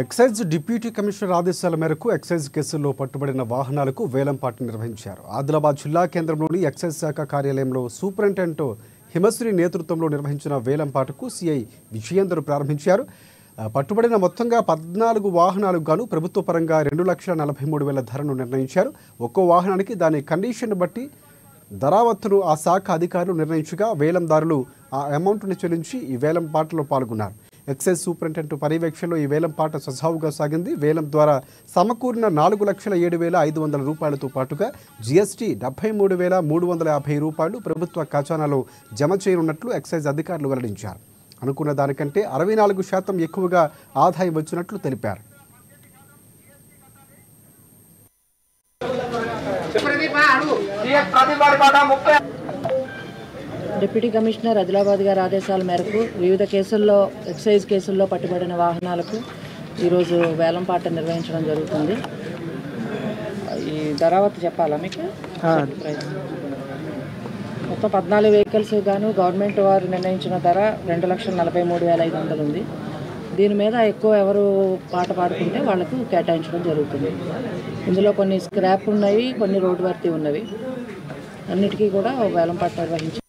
Excise deputy commissioner ఆదేశాల మేరకు excise కేసుల్లో పట్టుబడిన వాహనాలకు వేలంపాట నిర్వహించారు. ఆదిలాబాద్ జిల్లా కేంద్రంలోని ఎక్సైజ్ శాఖ కార్యాలయంలో సూపరింటెండెంట్ హిమశ్రీ నేతృత్వంలో నిర్వహించిన వేలంపాటకు సిఐ విజయేందర్ ప్రారంభించారు. పట్టుబడిన మొత్తంగా 14 వాహనాలకు గాను ప్రభుత్వ పరంగా 2,43,000 ధరను నిర్ణయించారు. ఒక్కో వాహనానికి దాని కండిషన్ బట్టి ధరావత్తును ఆ శాఖ అధికారులు నిర్ణయించగా వేలందారులు ఆ అమౌంట్ను చెల్లించి ఈ వేలంపాటలో పాల్గొన్నారు. ఎక్సైజ్ సూపరింటెండెంట్ పర్యవేక్షణలో ఈ వేలంపాట సజావుగా సాగింది. వేలం ద్వారా సమకూరిన 4,07,500 రూపాయలతో పాటుగా జీఎస్టీ 73,350 రూపాయలు ప్రభుత్వ ఖజానాలో జమ చేయనున్నట్లు ఎక్సైజ్ అధికారులు వెల్లడించారు. అనుకున్న దానికంటే 64% ఎక్కువగా ఆదాయం వచ్చినట్లు తెలిపారు. డిప్యూటీ కమిషనర్ ఆదిలాబాద్ గారి ఆదేశాల మేరకు వివిధ కేసుల్లో ఎక్సైజ్ కేసుల్లో పట్టుబడిన వాహనాలకు ఈరోజు వేలంపాట నిర్వహించడం జరుగుతుంది. ఈ ధరావత్తు చెప్పాలా మీకు? మొత్తం 14 వెహికల్స్ గాను గవర్నమెంట్ వారు నిర్ణయించిన ధర 2,43,500 ఉంది. దీని మీద ఎక్కువ ఎవరు పాట పాడుకుంటే వాళ్లకు కేటాయించడం జరుగుతుంది. ఇందులో కొన్ని స్క్రాప్ ఉన్నవి, కొన్ని రోడ్డు వర్తి ఉన్నవి. అన్నిటికీ కూడా వేలంపాట నిర్వహించి